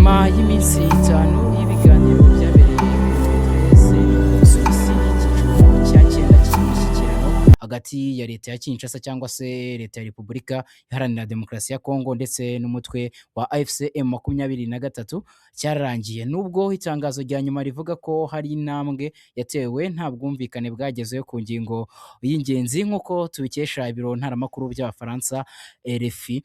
nyuma y'iminsi itanu y'ibiganiro byabereye muri Trese mu Busuwisi, icyiciro cya cyenda cy'imishyikirano hagati ya leta ya Kinshasa cyangwa se leta ya Repubulika Iharanira Demokarasi ya Kongo ndetse n'umutwe wa AFCM 23 cyararangiye, nubwo itangazo rya nyuma rivuga ko hari intambwe yatewe nta bwumvikane bwagezeho ku ngingo y'ingenzi nk'uko tubikesha ibiro ntaramakuru by'Abafaransa RFI.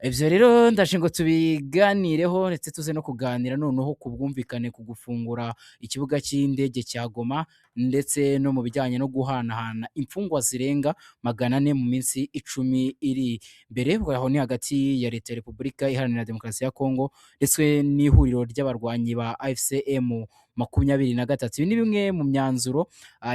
Ibyo rero ndaje ngo tubiganireho ndetse tuze no kuganira noneho ku bwumvikane ku gufungura ikibuga cy'indege cya Goma ndetse no mu bijyanye no guhanahana imfungwa zirenga 400 mu minsi 10 iri mbere. Aho ni hagati ya leta ya Repubulika Iharanira Demokarasi ya Kongo ndetse n'ihuriro ry'abarwanyi ba AFCM 23. Ibi ni bimwe mu myanzuro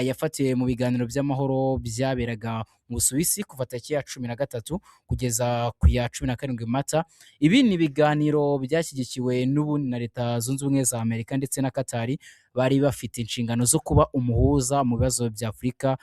yafatiwe mu biganiro by'amahoro byaberaga mu Busuwisi kuva tariki ya 13 kugeza ku ya 17 Mata. Ibi ni ibiganiro byashyigikiwe n'ubundi na Leta Zunze Ubumwe za Amerika ndetse na Katari, bari bafite inshingano zo kuba umuhuza mu bibazo bya Afurika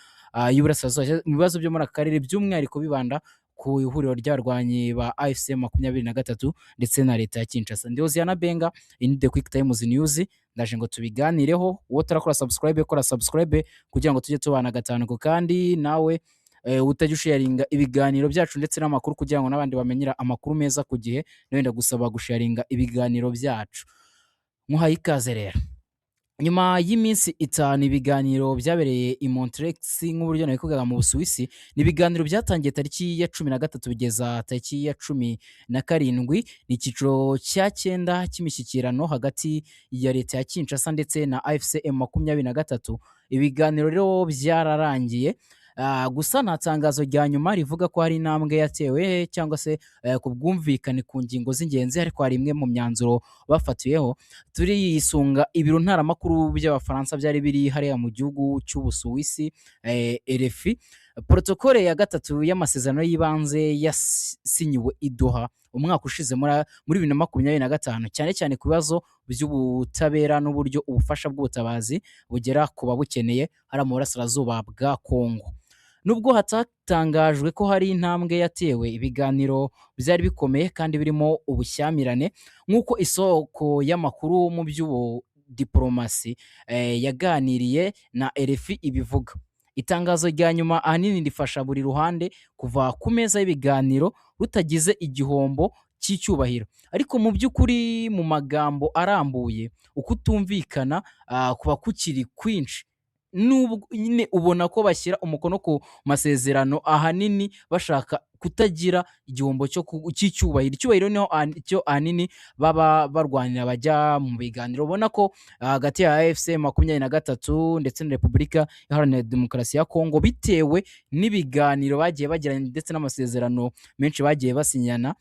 y'Uburasirazuba, mu bibazo byo muri aka karere, by'umwihariko bibanda ku ihuriro ry'abarwanyi ba AFCM 23 ndetse na leta ya Kinshasa. Ndi Hoziyana Benga, in the Quick Times News, ndaje ngo tubiganireho. Uwo tarakora subscribe, kora subscribe kugira ngo tujye tubana gatanu ko, kandi nawe utajya usharinga ibiganiro byacu ndetse n'amakuru kugira ngo n'abandi bamenyera amakuru meza ku gihe, wenda gusaba gusharinga ibiganiro byacu. Muhaye ikaze rero. Nyuma y'iminsi itanu ibiganiro byabereye i Montrex nk'uburyo nabikugaga mu Busuwisi, ni ibiganiro byatangiye tariki ya 13 bigeza tariki ya 17. Ni icyiciro cya cyenda cy'imishyikirano hagati ya leta ya Kinshasa ndetse na AFCM 23. Ibiganiro rero byararangiye, gusa nta tangazo rya nyuma rivuga ko hari intambwe yatewe cyangwa se ku bwumvikane ku ngingo z'ingenzi, ariko hari imwe mu myanzuro bafatiyeho. Turiyisunga ibiro ntaramakuru by'Abafaransa byari biri hariya mu gihugu cy'Ubusuwisi, RFI. Protokole ya gatatu y'amasezerano y'ibanze yasinyiwe i Doha umwaka ushize muri 2025, cyane cyane ku bibazo by'ubutabera n'uburyo ubufasha bw'ubutabazi bugera ku babukeneye hari mu burasirazuba bwa Kongo. Nubwo hatatangajwe ko hari intambwe yatewe, ibiganiro byari bikomeye kandi birimo ubushyamirane nk'uko isoko y'amakuru mu by'ubudiplomasi yaganiriye na RFI ibivuga. Itangazo rya nyuma ahanini rifasha buri ruhande kuva ku meza y'ibiganiro rutagize igihombo cy'icyubahiro, ariko mu by'ukuri mu magambo arambuye ukutumvikana kuba kukiri kwinshi. Nubwo nyine ubona ko bashyira umukono ku masezerano ahanini bashaka kutagira igihombo cy'icyubahiro. Icyubahiro niho cyo ahanini baba barwanira bajya mu biganiro. Ubona ko hagati ya AFCM 23 ndetse na Repubulika Iharanira Demokarasi ya Kongo, bitewe n'ibiganiro bagiye bagirana ndetse n'amasezerano menshi bagiye basinyana,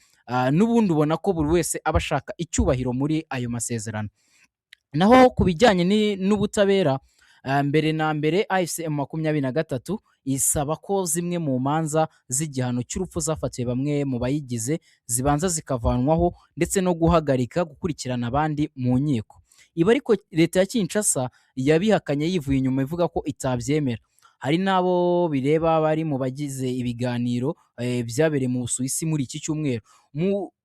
n'ubundi ubona ko buri wese aba ashaka icyubahiro muri ayo masezerano. Naho ku bijyanye n'ubutabera, mbere na mbere AFCM 23 isaba ko zimwe mu manza z'igihano cy'urupfu zafatiwe bamwe mu bayigize zibanza zikavanwaho ndetse no guhagarika gukurikirana abandi mu nkiko. Ibi ariko leta ya Kinshasa yabihakanye yivuye inyuma ivuga ko itabyemera. Hari n'abo bireba bari mu bagize ibiganiro byabereye mu Busuwisi muri iki cyumweru.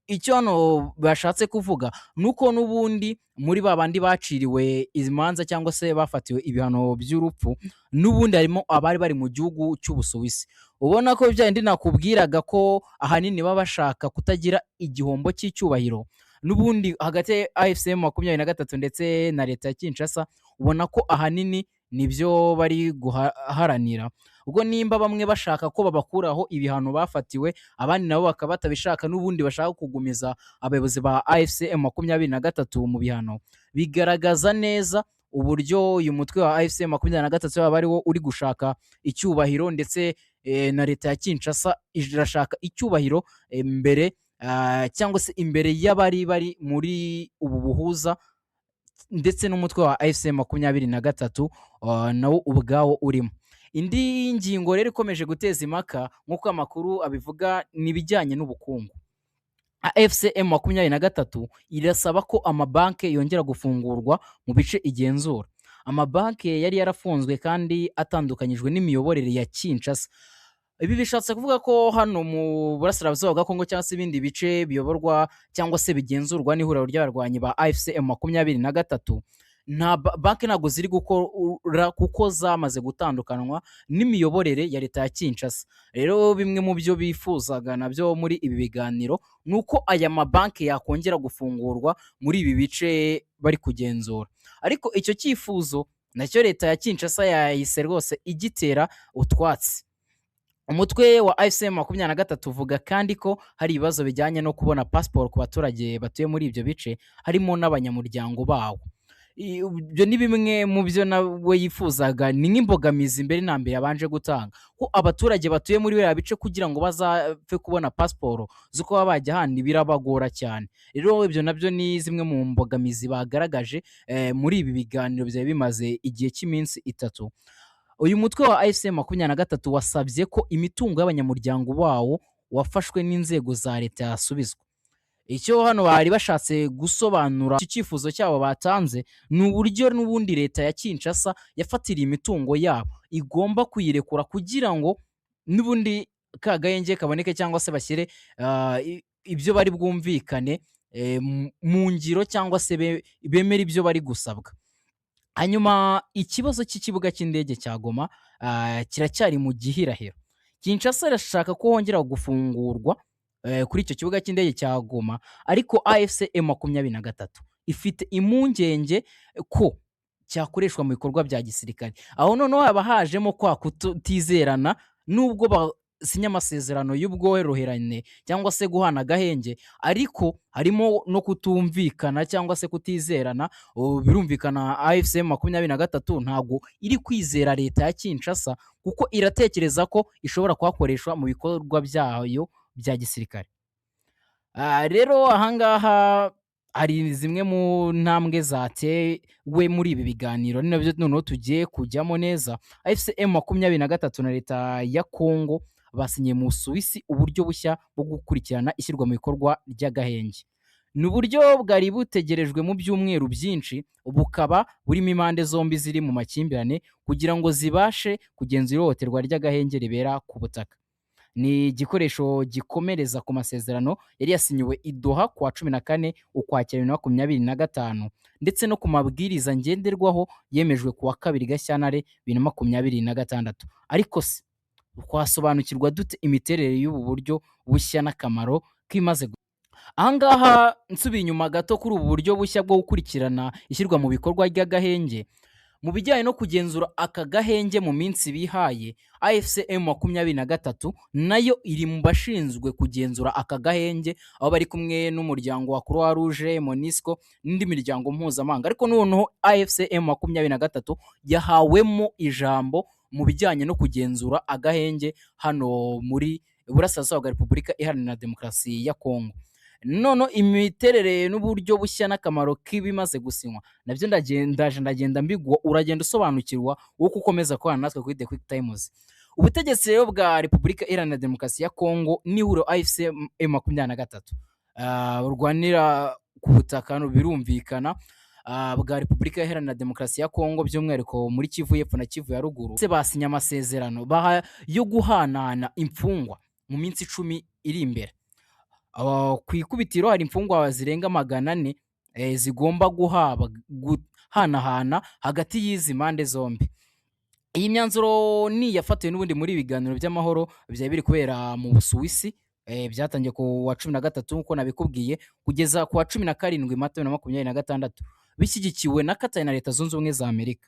Icyo hano bashatse kuvuga nuko n'ubundi muri babandi baciriwe imanza cyangwa se bafatiwe ibihano by'urupfu, n'ubundi harimo abari bari mu gihugu cy'Ubusuwisi. Ubona ko byandi nakubwiraga ko ahanini baba bashaka kutagira igihombo cy'icyubahiro. N'ubundi hagati ya AFCM 23 ndetse na leta ya Kinshasa, ubona ko ahanini nibyo bari guharanira. Ubwo nimba bamwe bashaka ko babakuraho ibihano bafatiwe, abandi nabo bakaba batabishaka, n'ubundi bashaka kugumiza abayobozi ba AFCM 23 mu bihano, bigaragaza neza uburyo uyu mutwe wa AFCM 23 waba ari wo uri gushaka icyubahiro, ndetse na leta ya Kinshasa irashaka icyubahiro mbere cyangwa se imbere y'abari bari muri ubu buhuza ndetse n'umutwe wa AFCM 23 nawo ubwawo urimo. Indi ngingo rero ikomeje guteza impaka nk'uko amakuru abivuga n'ibijyanye n'ubukungu. AFCM 23 irasaba ko amabanki yongera gufungurwa mu bice igenzura. Amabanki yari yarafunzwe kandi atandukanyijwe n'imiyoborere ya Kinshasa. Ibi bishatse kuvuga ko hano mu burasirazuba bwa Kongo cyangwa se ibindi bice biyoborwa cyangwa se bigenzurwa n'ihuriro ry'abarwanyi ba AFC M23, nta banki ntabwo ziri gukora kuko zamaze gutandukanwa n'imiyoborere ya leta ya Kinshasa. Rero bimwe mu byo bifuzaga nabyo muri ibi biganiro ni uko aya mabanki yakongera gufungurwa muri ibi bice bari kugenzura, ariko icyo cyifuzo nacyo leta ya Kinshasa yahise rwose igitera utwatsi. Umutwe wa AFC M23 uvuga kandi ko hari ibibazo bijyanye no kubona pasiporo ku baturage batuye muri ibyo bice, harimo n'abanyamuryango bawo. Ibyo ni bimwe mu byo nawe yifuzaga, ni nk'imbogamizi mbere na mbere yabanje gutanga, ko abaturage batuye muri biriya bice kugira ngo bazapfe kubona pasiporo z'uko baba bajya ahandi birabagora cyane. Rero ibyo nabyo ni zimwe mu mbogamizi bagaragaje muri ibi biganiro byari bimaze igihe cy'iminsi 3. Uyu mutwe wa AFC M23 wasabye ko imitungo y'abanyamuryango bawo wafashwe n'inzego za leta yasubizwa. Icyo hano bari bashatse gusobanura, iki cyifuzo cyabo batanze ni uburyo n'ubundi leta ya Kinshasa yafatiriye imitungo yabo igomba kuyirekura kugira ngo n'ubundi ka gahenge kaboneke cyangwa se bashyire ibyo bari bwumvikane mu ngiro cyangwa se bemera ibyo bari gusabwa. Hanyuma ikibazo cy'ikibuga cy'indege cya Goma kiracyari mu gihirahiro. Kinshasa irashaka ko hongera gufungurwa kuri icyo kibuga cy'indege cya Goma, ariko AFC M23 ifite impungenge ko cyakoreshwa mu bikorwa bya gisirikare. Aho noneho haba hajemo kwa kutizerana, nubwo basinya amasezerano y'ubworoherane cyangwa se guhana agahenge, ariko harimo no kutumvikana cyangwa se kutizerana. Birumvikana AFC M23 ntabwo iri kwizera leta ya Kinshasa kuko iratekereza ko ishobora kuhakoreshwa mu bikorwa byayo bya gisirikare. Rero ahangaha hari zimwe mu ntambwe zatewe muri ibi biganiro, ni nabyo noneho tugiye kujyamo neza. AFC M23 na leta ya Kongo basinyiye mu Busuwisi uburyo bushya bwo gukurikirana ishyirwa mu bikorwa ry'agahenge. Ni uburyo bwari butegerejwe mu byumweru byinshi, bukaba burimo impande zombi ziri mu makimbirane kugira ngo zibashe kugenzura ihohoterwa ry'agahenge ribera ku butaka. Ni igikoresho gikomereza ku masezerano yari yasinyiwe i Doha kuwa 14 Ukwakira 2025 ndetse no ku mabwiriza ngenderwaho yemejwe kuwa 2 Gashyantare 2026. Ariko se twasobanukirwa dute imiterere y'ubu buryo bushya n'akamaro kimaze? Ahangaha nsubiye inyuma gato kuri ubu buryo bushya bwo gukurikirana ishyirwa mu bikorwa ry'agahenge mu bijyanye no kugenzura aka gahenge mu minsi bihaye. AFC M23 nayo iri mu bashinzwe kugenzura aka gahenge, aho bari kumwe n'umuryango wa Croix Rouge, MONUSCO n'indi miryango mpuzamahanga. Ariko noneho AFC M23 yahawemo ijambo mu bijyanye no kugenzura agahenge hano muri Burasirazuba bwa Repubulika Iharanira Demokarasi ya Kongo. Nono imiterere n'uburyo bushya n'akamaro k'ibimaze gusinywa nabyo ndagenda mbigwa, uragenda usobanukirwa wowe ukomeza kubana natwe kuri The Quick Times. Ubutegetsi rero bwa Repubulika Iharanira Demokarasi ya Kongo n'ihuriro AFC M23 urwanira ku butaka birumvikana bwa Repubulika Iharanira Demokarasi ya Kongo, by'umwihariko muri Kivu y'Epfo na Kivu ya Ruguru, basinya amasezerano yo guhanana imfungwa mu minsi 10 iri imbere. Ku ikubitiro hari imfungwa zirenga 400 zigomba guhanahana hagati y'izi mpande zombi. Iyi myanzuro ni yafatiwe n'ubundi muri ibiganiro by'amahoro byari biri kubera mu Busuwisi, byatangiye ku wa 13 uko nabikubwiye kugeza ku wa 17 Mata 2026, bishyigikiwe na Katari na Leta Zunze Ubumwe za Amerika.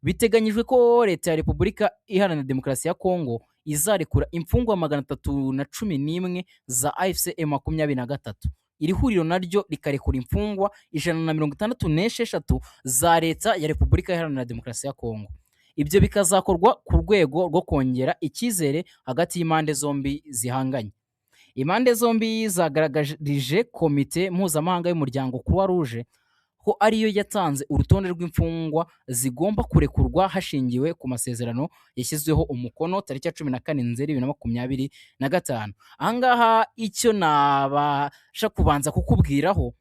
Biteganyijwe ko leta ya Repubulika Iharanira Demokarasi ya Kongo izarekura imfungwa 311 za AFC M23. Iri huriro naryo rikarekura imfungwa 166 za leta ya Repubulika Iharanira Demokarasi ya Kongo. Ibyo bikazakorwa ku rwego rwo kongera icyizere hagati y'impande zombi zihanganye. Impande zombi zagaragaje komite mpuzamahanga y'umuryango Croix Rouge ko ariyo yatanze urutonde rw'imfungwa zigomba kurekurwa hashingiwe ku masezerano yashyizweho umukono tariki ya 14 Nzeri 2025. Ahangaha icyo nabasha kubanza kukubwiraho,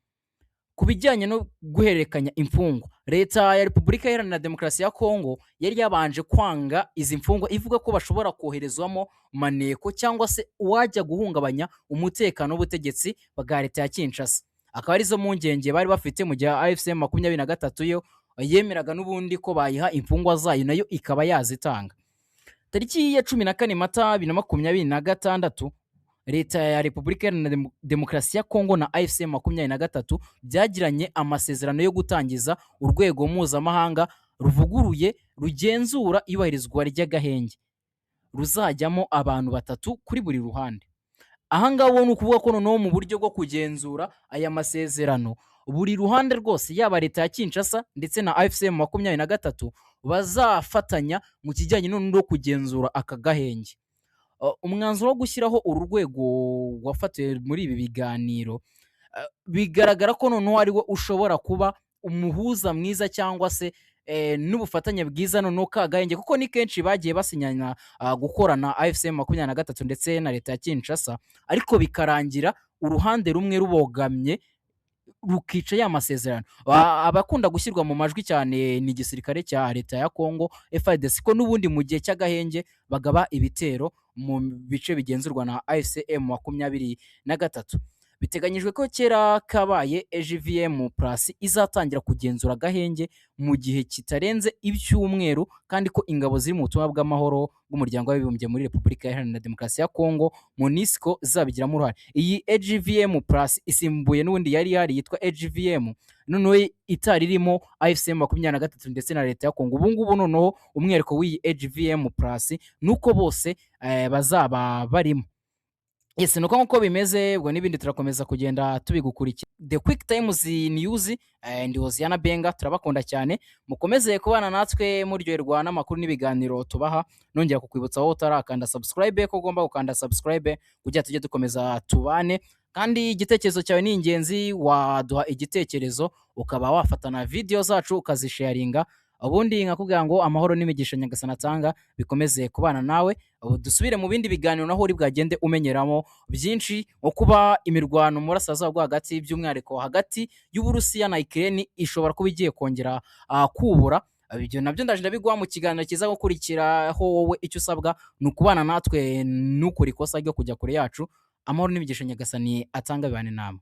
ku bijyanye no guhererekanya imfungwa, leta ya Repubulika Iharanira Demokarasi ya Kongo yari yabanje kwanga izi mfungwa ivuga ko bashobora koherezwamo maneko cyangwa se uwajya guhungabanya umutekano w'ubutegetsi bwa leta ya Kinshasa. Akaba arizo mpungenge bari bafite mu gihe AFC M23 yo yemeraga n'ubundi ko bayiha imfungwa zayo nayo ikaba yazitanga. Tariki ya 14 Mata 2026 leta ya Repubulika Iharanira Demokarasi ya Kongo na AFC M23 byagiranye amasezerano yo gutangiza urwego mpuzamahanga ruvuguruye rugenzura iyubahirizwa ry'agahenge, ruzajyamo abantu batatu kuri buri ruhande. Aha ngaho ni ukuvuga ko noneho mu buryo bwo kugenzura aya masezerano, buri ruhande rwose yaba leta ya Kinshasa ndetse na AFC M23 bazafatanya mu kijyanye no kugenzura aka gahenge. Umwanzuro wo gushyiraho uru rwego wafatiwe muri ibi biganiro, bigaragara ko noneho ari we ushobora kuba umuhuza mwiza cyangwa se n'ubufatanye bwiza noneho ka gahenge, kuko ni kenshi bagiye basinyana gukorana AFC M23 ndetse na leta ya Kinshasa, ariko bikarangira uruhande rumwe rubogamye rukica ya masezerano. Abakunda gushyirwa mu majwi cyane ni igisirikare cya leta ya Kongo FARDC, ko n'ubundi mu gihe cy'agahenge bagaba ibitero mu bice bigenzurwa na AFC M23. Biteganyijwe ko kera kabaye EJVM Plus izatangira kugenzura agahenge mu gihe kitarenze ibyumweru, kandi ko ingabo ziri mu butumwa bw'amahoro bw'umuryango w'abibumbye muri Repubulika Iharanira Demokarasi ya Kongo MONUSCO zabigiramo uruhare. Iyi EJVM Plus isimbuye n'ubundi yari yitwa EJVM, noneho itari irimo AFC M23 ndetse na leta ya Kongo. Ubu ngubu noneho umwihariko w'iyi EJVM Plus nuko bose bazaba barimo. Yes, nuko nkuko bimeze, ubwo n'ibindi turakomeza kugenda tubigukurikira. The Quick Times News and Hosiana Benga, turabakunda cyane, mukomeze kubana natwe muryoherwa n'amakuru n'ibiganiro tubaha. Nongera kukwibutsa aho utarakanda subscribe ko ugomba gukanda subscribe kugira tujye dukomeza tubane, kandi igitekerezo cyawe ni ingenzi, waduha igitekerezo ukaba wafatana video zacu ukazisharinga, ubundi nkakubwira ngo amahoro n'imigisha Nyagasani atanga bikomeze kubana nawe. Dusubire mu bindi biganiro naho uri bwagende umenyeramo byinshi, nko kuba imirwano mu burasirazuba bwo hagati, by'umwihariko hagati y'Uburusiya na Ukraine ishobora kuba igiye kongera kubura. Ibyo nabyo ndaje ndabiguha mu kiganiro kiza gukurikiraho. Wowe icyo usabwa ni ukubana natwe, nukora ikosa ryo kujya kure yacu. Amahoro n'imigisha Nyagasani atanga bibane namwe.